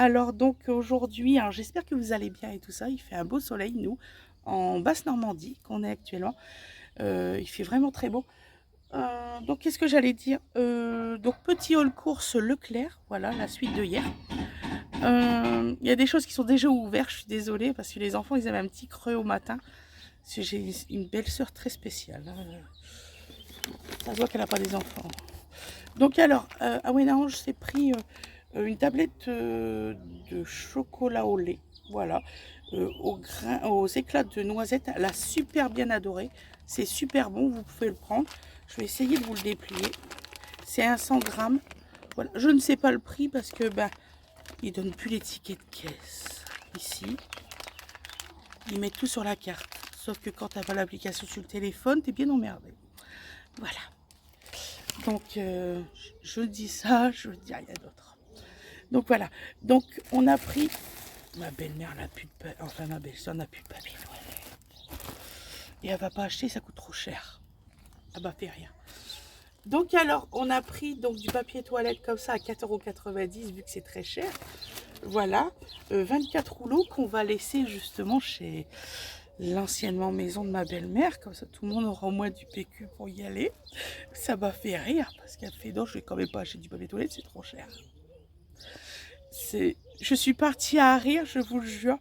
Alors donc aujourd'hui, alors j'espère que vous allez bien et tout ça. Il fait un beau soleil, nous, en Basse-Normandie, qu'on est actuellement. Il fait vraiment très beau. Donc qu'est-ce que j'allais dire? Donc petit haul course Leclerc, voilà la suite de hier. Il y a des choses qui sont déjà ouvertes, je suis désolée, parce que les enfants, ils avaient un petit creux au matin. Parce que j'ai une belle-sœur très spéciale, hein. Ça se voit qu'elle n'a pas des enfants. Donc alors, à Wenange, j'ai pris une tablette de chocolat au lait, voilà, aux éclats de noisette. Elle a super bien adoré, c'est super bon, vous pouvez le prendre. Je vais essayer de vous le déplier. C'est un 100 grammes. Voilà. Je ne sais pas le prix parce que ben, ils donnent plus les tickets de caisse ici. Ils mettent tout sur la carte. Sauf que quand tu n'as pas l'application sur le téléphone, tu es bien emmerdé. Voilà. Donc, je dis ça, je dis rien d'autre. Donc, voilà. Donc, on a pris... Ma belle-mère n'a plus de papier. Enfin, ma belle-soeur n'a plus de papier toilette. Et elle va pas acheter, ça coûte trop cher. Ah bah, fait rien. Donc, alors, on a pris donc, du papier toilette comme ça à 4,90 € vu que c'est très cher. Voilà. 24 rouleaux qu'on va laisser justement chez l'anciennement maison de ma belle-mère. Comme ça, tout le monde aura au moins du PQ pour y aller. Ça m'a fait rire parce qu'elle fait non, je vais quand même pas acheter du papier toilette, c'est trop cher. Je suis partie à rire, je vous le jure,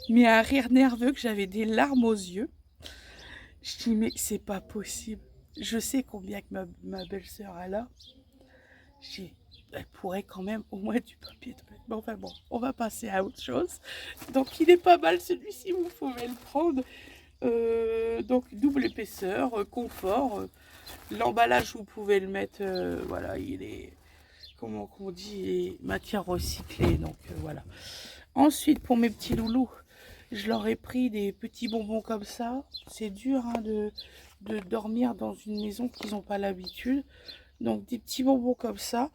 mais un rire nerveux que j'avais des larmes aux yeux. Je dis mais c'est pas possible. Je sais combien que ma belle-sœur elle a. Elle pourrait quand même au moins du papier toilette. Mais enfin bon, on va passer à autre chose. Donc il est pas mal celui-ci, vous pouvez le prendre. Donc double épaisseur, confort. L'emballage, vous pouvez le mettre, voilà, il est, comment on dit, il est matière recyclée, donc voilà. Ensuite, pour mes petits loulous, je leur ai pris des petits bonbons comme ça. C'est dur hein, de dormir dans une maison qu'ils n'ont pas l'habitude. Donc des petits bonbons comme ça.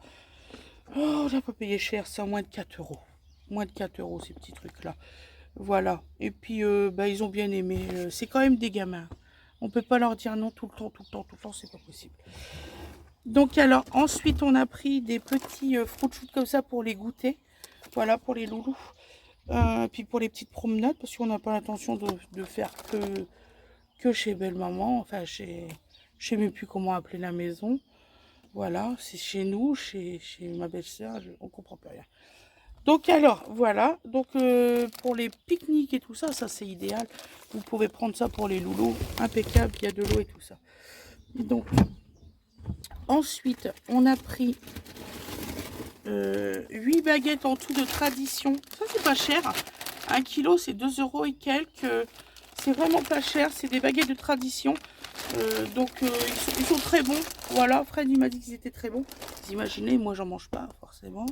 Oh, on n'a pas payé cher, c'est à moins de 4 €. Moins de 4 € ces petits trucs-là. Voilà. Et puis, bah, ils ont bien aimé. C'est quand même des gamins. On peut pas leur dire non tout le temps, tout le temps, tout le temps, c'est pas possible. Donc alors, ensuite, on a pris des petits fruits shoot comme ça pour les goûter. Voilà, pour les loulous. Puis pour les petites promenades, parce qu'on n'a pas l'intention de faire que chez belle-maman. Enfin, je sais même plus comment appeler la maison. Voilà, c'est chez nous, chez ma belle-sœur, on comprend plus rien. Donc alors, voilà, donc pour les pique-niques et tout ça, ça c'est idéal. Vous pouvez prendre ça pour les loulous, impeccable, il y a de l'eau et tout ça. Donc, ensuite, on a pris 8 baguettes en tout de tradition. Ça c'est pas cher, 1 kilo c'est 2 € et quelques. C'est vraiment pas cher, c'est des baguettes de tradition. Donc ils sont très bons. Voilà, Fred il m'a dit qu'ils étaient très bons. Vous imaginez, moi j'en mange pas forcément.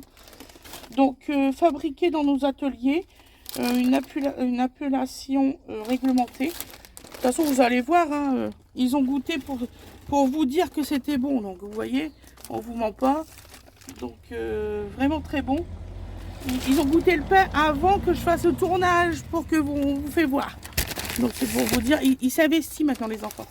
Donc fabriqués dans nos ateliers, une appellation réglementée. De toute façon vous allez voir, hein, ils ont goûté pour vous dire que c'était bon. Donc vous voyez, on vous ment pas. Donc vraiment très bon. Ils ont goûté le pain avant que je fasse le tournage pour que vous fait voir. Donc c'est pour vous dire, ils s'investissent maintenant les enfants.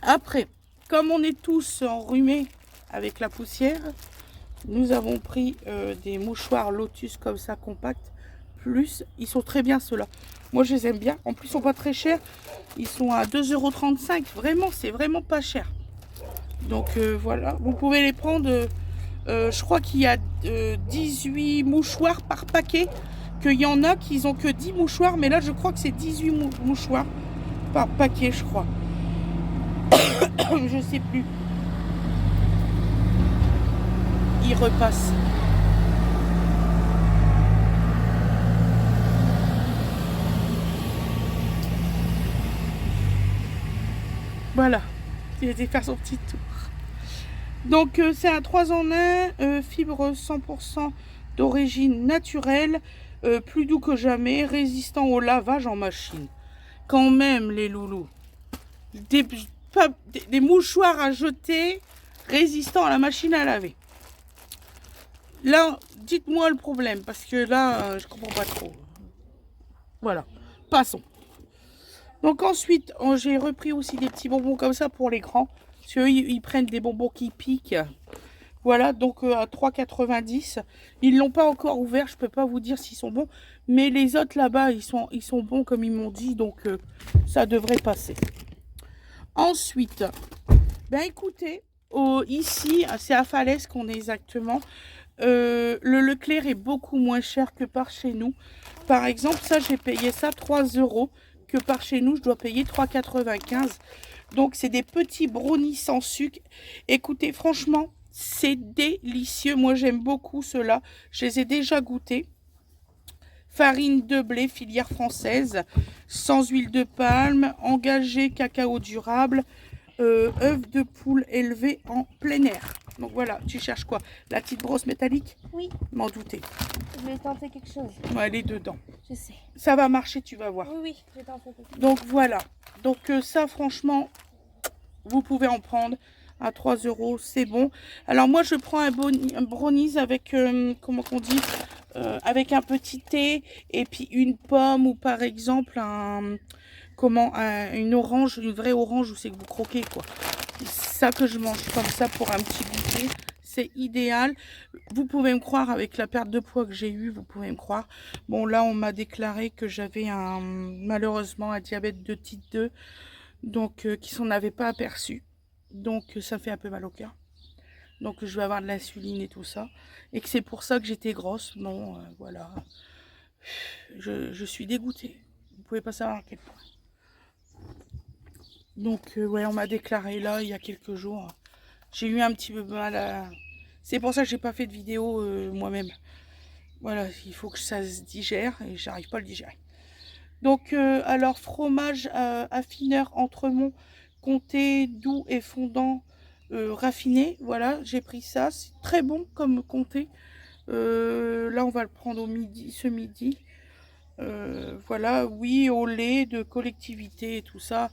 Après, comme on est tous enrhumés avec la poussière, nous avons pris des mouchoirs Lotus comme ça, compacts. Plus, ils sont très bien ceux-là. Moi, je les aime bien. En plus, ils sont pas très chers. Ils sont à 2,35 €. Vraiment, c'est vraiment pas cher. Donc voilà, vous pouvez les prendre. Je crois qu'il y a 18 mouchoirs par paquet. Qu'il y en a qui n'ont que 10 mouchoirs. Mais là, je crois que c'est 18 mouchoirs par paquet, je crois. Je sais plus. Il repasse. Voilà. Il a été faire son petit tour. Donc c'est un 3 en 1, fibre 100% d'origine naturelle, plus doux que jamais, résistant au lavage en machine. Quand même les loulous. Des mouchoirs à jeter résistants à la machine à laver. Là, dites-moi le problème, parce que là, je comprends pas trop. Voilà, passons. Donc ensuite, j'ai repris aussi des petits bonbons comme ça pour les grands. Parce qu'eux, ils prennent des bonbons qui piquent. Voilà, donc à 3,90. Ils l'ont pas encore ouvert, je peux pas vous dire s'ils sont bons. Mais les autres là-bas, ils sont bons comme ils m'ont dit, donc ça devrait passer. Ensuite, ben écoutez, ici, c'est à Falaise qu'on est exactement. Le Leclerc est beaucoup moins cher que par chez nous. Par exemple, ça, j'ai payé ça 3 euros, que par chez nous, je dois payer 3,95. Donc, c'est des petits brownies sans sucre. Écoutez, franchement, c'est délicieux. Moi, j'aime beaucoup ceux-là. Je les ai déjà goûtés. Farine de blé, filière française, sans huile de palme, engagé cacao durable, œufs de poule élevés en plein air. Donc voilà, tu cherches quoi? La petite brosse métallique? Oui. M'en douter. Je vais tenter quelque chose. Ouais, elle est dedans. Je sais. Ça va marcher, tu vas voir. Oui, oui, je vais tenter quelque chose. Donc voilà. Donc ça, franchement, vous pouvez en prendre à 3 euros, c'est bon. Alors moi, je prends un brownies avec, comment on dit, avec un petit thé et puis une pomme ou par exemple une orange, une vraie orange où c'est que vous croquez quoi. C'est ça que je mange comme ça pour un petit goûter. C'est idéal. Vous pouvez me croire avec la perte de poids que j'ai eue, vous pouvez me croire. Bon là, on m'a déclaré que j'avais malheureusement un diabète de type 2, donc qui s'en avait pas aperçu. Donc ça me fait un peu mal au cœur. Donc je vais avoir de l'insuline et tout ça. Et que c'est pour ça que j'étais grosse. Non, voilà. Je suis dégoûtée. Vous pouvez pas savoir à quel point. Donc ouais, on m'a déclaré là il y a quelques jours. J'ai eu un petit peu mal à... C'est pour ça que j'ai pas fait de vidéo moi-même. Voilà, il faut que ça se digère et j'arrive pas à le digérer. Donc alors fromage affineur Entremont, comté, doux et fondant raffiné. Voilà, j'ai pris ça. C'est très bon comme comté. Là, on va le prendre au midi, ce midi. Voilà, oui, au lait de collectivité et tout ça.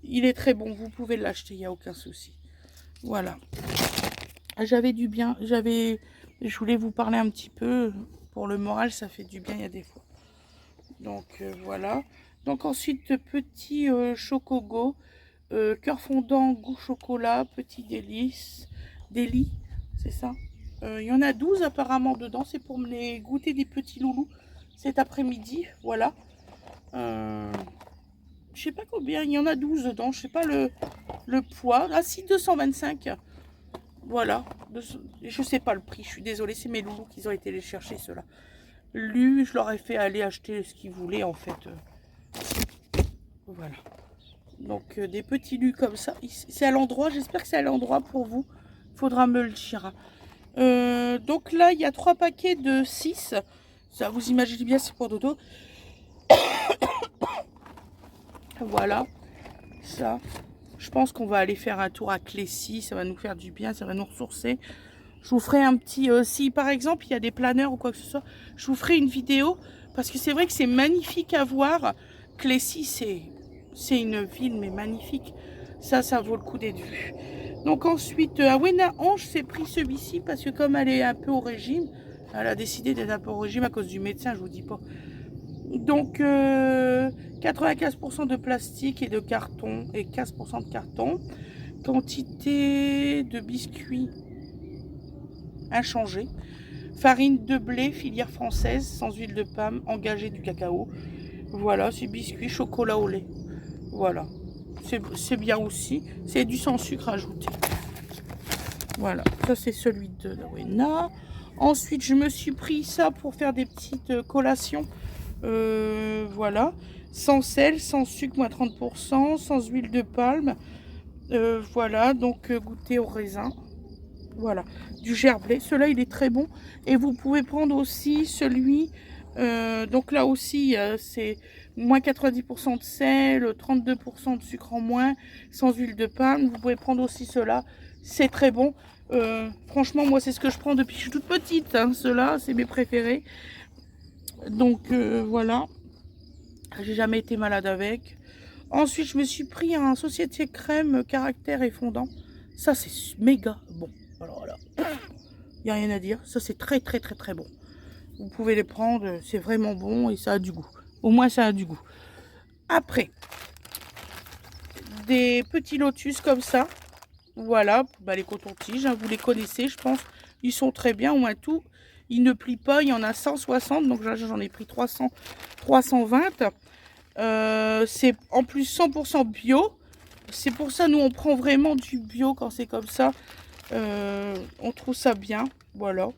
Il est très bon, vous pouvez l'acheter, il n'y a aucun souci. Voilà. J'avais du bien, je voulais vous parler un petit peu. Pour le moral, ça fait du bien, il y a des fois. Donc voilà. Donc ensuite, petit chocogo, cœur fondant, goût chocolat, petit délit, c'est ça. Il y en a 12 apparemment dedans, c'est pour me les goûter des petits loulous cet après-midi, voilà. Je sais pas combien, il y en a 12 dedans, je sais pas le poids. Ah si, 225. Voilà, je sais pas le prix, je suis désolée, c'est mes loulous qui ont été les chercher ceux-là. Lui, je leur ai fait aller acheter ce qu'ils voulaient en fait. Voilà. Donc des petits lus comme ça. C'est à l'endroit, j'espère que c'est à l'endroit pour vous. Faudra me le dire. Donc là, il y a 3 paquets de 6. Ça, vous imaginez bien, c'est pour dodo. Voilà. Ça. Je pense qu'on va aller faire un tour à Clécy. Ça va nous faire du bien, ça va nous ressourcer. Je vous ferai un petit... si par exemple, il y a des planeurs ou quoi que ce soit, je vous ferai une vidéo. Parce que c'est vrai que c'est magnifique à voir. Clécy, c'est une ville, mais magnifique. Ça vaut le coup d'être vu. Donc ensuite, Awena Ange s'est pris celui-ci parce que comme elle est un peu au régime, elle a décidé d'être un peu au régime à cause du médecin, je vous dis pas. Donc 95% de plastique et de carton et 15% de carton. Quantité de biscuits inchangée. Farine de blé, filière française, sans huile de palme, engagée du cacao. Voilà, c'est biscuits, chocolat au lait. Voilà, c'est bien aussi. C'est du sans sucre ajouté. Voilà, ça c'est celui de Rowena. Ensuite, je me suis pris ça pour faire des petites collations. Voilà, sans sel, sans sucre, moins 30%, sans huile de palme. Voilà, donc goûter au raisin. Voilà, du gerblé. Celui-là, il est très bon. Et vous pouvez prendre aussi celui... donc là aussi, c'est moins 90% de sel, 32% de sucre en moins, sans huile de palme. Vous pouvez prendre aussi cela. C'est très bon. Franchement, moi, c'est ce que je prends depuis que je suis toute petite. Hein. Ceux-là, c'est mes préférés. Donc, voilà. J'ai jamais été malade avec. Ensuite, je me suis pris un Société Crème caractère et fondant. Ça, c'est méga bon. Alors là, il n'y a rien à dire. Ça, c'est très, très, très, très bon. Vous pouvez les prendre. C'est vraiment bon et ça a du goût. Au moins, ça a du goût. Après, des petits lotus comme ça. Voilà, bah, les cotons-tiges, hein, vous les connaissez, je pense. Ils sont très bien, au moins tout. Ils ne plient pas, il y en a 160, donc là j'en ai pris 300, 320. C'est en plus 100% bio. C'est pour ça, nous, on prend vraiment du bio quand c'est comme ça. On trouve ça bien, voilà.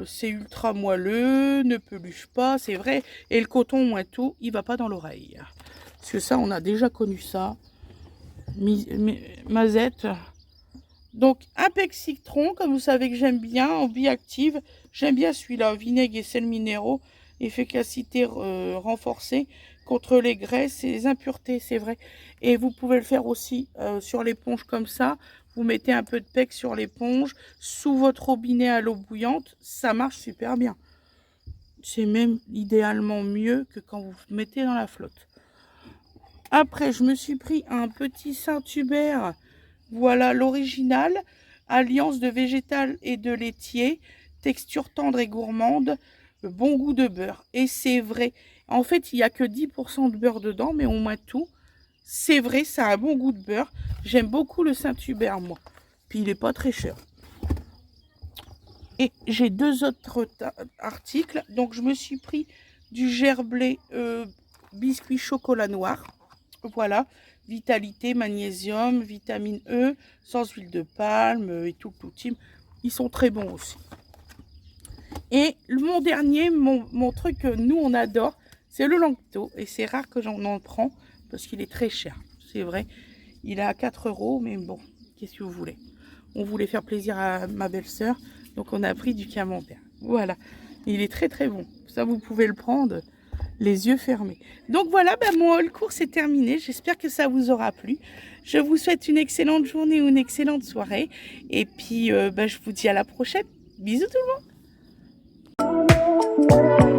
C'est ultra moelleux, ne peluche pas, c'est vrai. Et le coton, moins tout, il va pas dans l'oreille. Parce que ça, on a déjà connu ça. Mazette. Donc, un pec citron, comme vous savez que j'aime bien, en bioactive. J'aime bien celui-là, vinaigre et sel minéraux, efficacité renforcée contre les graisses et les impuretés, c'est vrai. Et vous pouvez le faire aussi sur l'éponge comme ça. Vous mettez un peu de pec sur l'éponge, sous votre robinet à l'eau bouillante, ça marche super bien. C'est même idéalement mieux que quand vous mettez dans la flotte. Après, je me suis pris un petit Saint-Hubert. Voilà l'original, alliance de végétal et de laitier, texture tendre et gourmande, bon goût de beurre. Et c'est vrai, en fait, il n'y a que 10% de beurre dedans, mais au moins tout. C'est vrai, ça a un bon goût de beurre. J'aime beaucoup le Saint-Hubert, moi. Puis il n'est pas très cher. Et j'ai deux autres articles. Donc, je me suis pris du gerblé biscuit chocolat noir. Voilà. Vitalité, magnésium, vitamine E, sans huile de palme et tout le team. Ils sont très bons aussi. Et mon dernier, mon truc que nous on adore, c'est le Lancto. Et c'est rare que j'en en prends parce qu'il est très cher. C'est vrai. Il est à 4 €, mais bon, qu'est-ce que vous voulez? On voulait faire plaisir à ma belle-sœur, donc on a pris du camembert. Voilà. Il est très très bon. Ça, vous pouvez le prendre les yeux fermés. Donc voilà, ben, mon haul course est terminé. J'espère que ça vous aura plu. Je vous souhaite une excellente journée ou une excellente soirée. Et puis, ben, je vous dis à la prochaine. Bisous tout le monde.